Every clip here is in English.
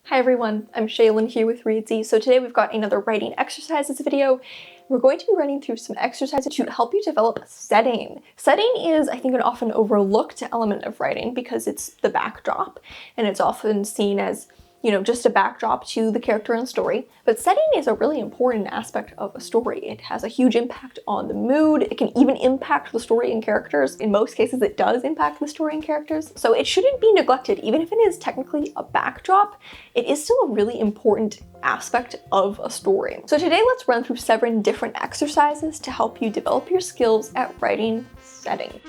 Hi everyone, I'm Shaylin here with Reedsy. So today we've got another writing exercises video. We're going to be running through some exercises to help you develop setting. Setting is, I think, an often overlooked element of writing because it's the backdrop, and it's often seen as, just a backdrop to the character and story. But setting is a really important aspect of a story. It has a huge impact on the mood. It can even impact the story and characters. In most cases, it does impact the story and characters. So it shouldn't be neglected. Even if it is technically a backdrop, it is still a really important aspect of a story. So today, let's run through 7 different exercises to help you develop your skills at writing setting.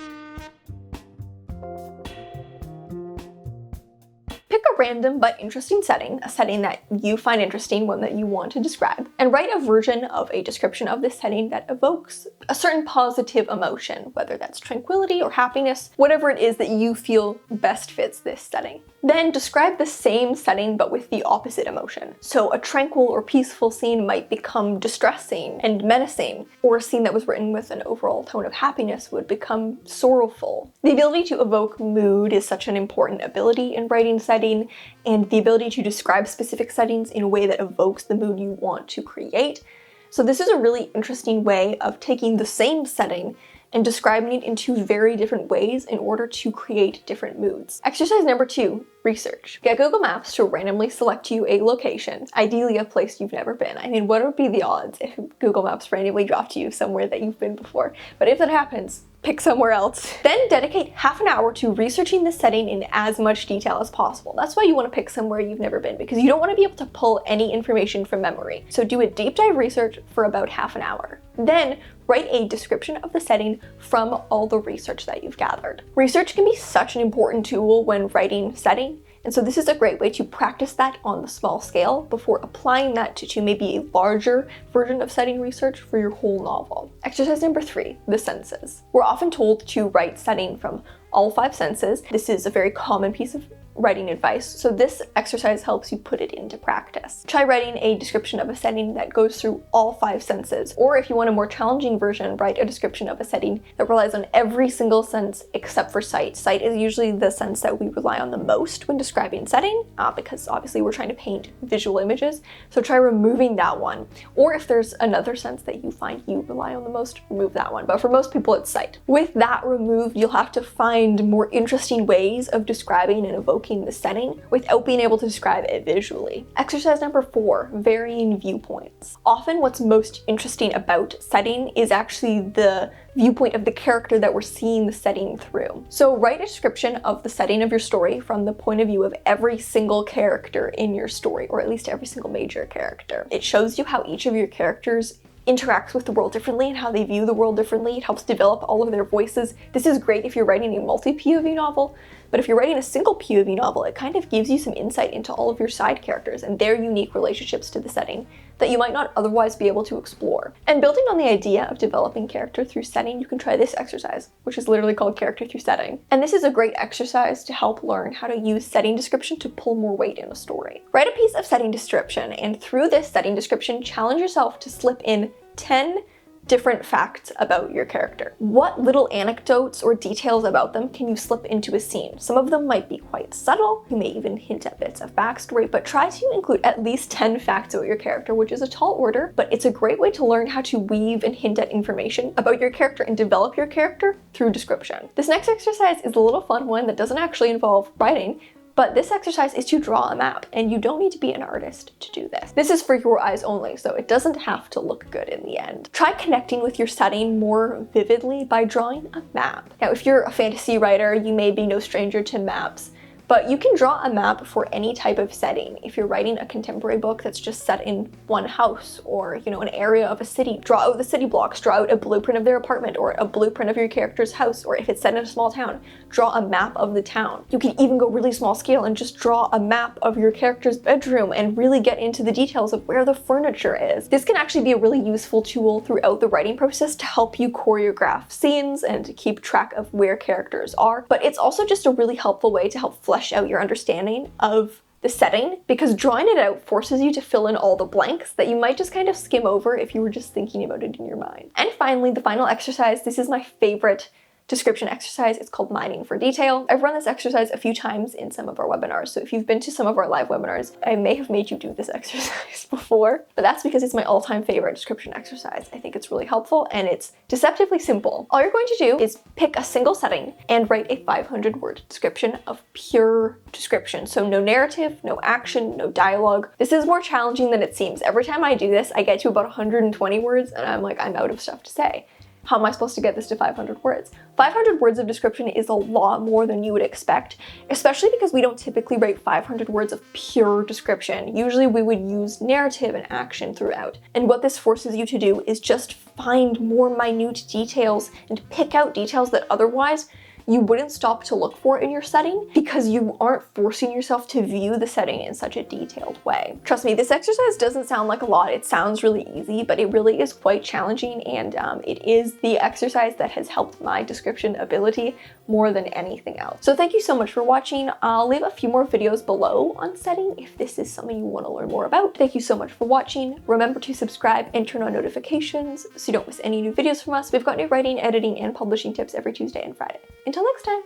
Pick a random but interesting setting, a setting that you find interesting, one that you want to describe, and write a version of a description of this setting that evokes a certain positive emotion, whether that's tranquility or happiness, whatever it is that you feel best fits this setting. Then describe the same setting but with the opposite emotion. So a tranquil or peaceful scene might become distressing and menacing, or a scene that was written with an overall tone of happiness would become sorrowful. The ability to evoke mood is such an important ability in writing setting, and the ability to describe specific settings in a way that evokes the mood you want to create. So this is a really interesting way of taking the same setting and describing it in 2 very different ways in order to create different moods. Exercise number 2, research. Get Google Maps to randomly select you a location, ideally a place you've never been. I mean, what would be the odds if Google Maps randomly dropped you somewhere that you've been before? But if that happens, pick somewhere else. Then dedicate half an hour to researching the setting in as much detail as possible. That's why you want to pick somewhere you've never been, because you don't want to be able to pull any information from memory. So do a deep dive research for about half an hour. Then write a description of the setting from all the research that you've gathered. Research can be such an important tool when writing setting, and so this is a great way to practice that on the small scale before applying that to maybe a larger version of setting research for your whole novel. Exercise number 3, the senses. We're often told to write setting from all 5 senses. This is a very common piece of writing advice, so this exercise helps you put it into practice. Try writing a description of a setting that goes through all 5 senses, or if you want a more challenging version, write a description of a setting that relies on every single sense except for sight. Sight is usually the sense that we rely on the most when describing setting, because obviously we're trying to paint visual images, so try removing that one. Or if there's another sense that you find you rely on the most, remove that one. But for most people, it's sight. With that removed, you'll have to find more interesting ways of describing and evoking the setting without being able to describe it visually. Exercise number 4, varying viewpoints. Often what's most interesting about setting is actually the viewpoint of the character that we're seeing the setting through. So write a description of the setting of your story from the point of view of every single character in your story, or at least every single major character. It shows you how each of your characters interacts with the world differently and how they view the world differently. It helps develop all of their voices. This is great if you're writing a multi-POV novel, but if you're writing a single POV novel, it kind of gives you some insight into all of your side characters and their unique relationships to the setting that you might not otherwise be able to explore. And building on the idea of developing character through setting, you can try this exercise, which is literally called character through setting. And this is a great exercise to help learn how to use setting description to pull more weight in a story. Write a piece of setting description, and through this setting description, challenge yourself to slip in 10 different facts about your character. What little anecdotes or details about them can you slip into a scene? Some of them might be quite subtle, you may even hint at bits of backstory, but try to include at least 10 facts about your character, which is a tall order, but it's a great way to learn how to weave and hint at information about your character and develop your character through description. This next exercise is a little fun one that doesn't actually involve writing, but this exercise is to draw a map, and you don't need to be an artist to do this. This is for your eyes only, so it doesn't have to look good in the end. Try connecting with your setting more vividly by drawing a map. Now, if you're a fantasy writer, you may be no stranger to maps, but you can draw a map for any type of setting. If you're writing a contemporary book that's just set in one house or, an area of a city, draw out the city blocks, draw out a blueprint of their apartment or a blueprint of your character's house, or if it's set in a small town, draw a map of the town. You can even go really small scale and just draw a map of your character's bedroom and really get into the details of where the furniture is. This can actually be a really useful tool throughout the writing process to help you choreograph scenes and to keep track of where characters are, but it's also just a really helpful way to help flesh out your understanding of the setting, because drawing it out forces you to fill in all the blanks that you might just kind of skim over if you were just thinking about it in your mind. And finally, the final exercise, this is my favorite description exercise. It's called mining for detail. I've run this exercise a few times in some of our webinars. So if you've been to some of our live webinars, I may have made you do this exercise before, but that's because it's my all-time favorite description exercise. I think it's really helpful and it's deceptively simple. All you're going to do is pick a single setting and write a 500-word description of pure description. So no narrative, no action, no dialogue. This is more challenging than it seems. Every time I do this, I get to about 120 words and I'm like, I'm out of stuff to say. How am I supposed to get this to 500 words? 500 words of description is a lot more than you would expect, especially because we don't typically write 500 words of pure description. Usually we would use narrative and action throughout. And what this forces you to do is just find more minute details and pick out details that otherwise you wouldn't stop to look for in your setting because you aren't forcing yourself to view the setting in such a detailed way. Trust me, this exercise doesn't sound like a lot. It sounds really easy, but it really is quite challenging, and it is the exercise that has helped my description ability more than anything else. So thank you so much for watching. I'll leave a few more videos below on setting if this is something you want to learn more about. Thank you so much for watching. Remember to subscribe and turn on notifications so you don't miss any new videos from us. We've got new writing, editing, and publishing tips every Tuesday and Friday. Until next time,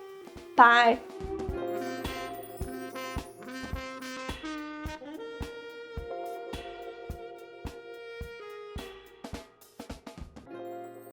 bye!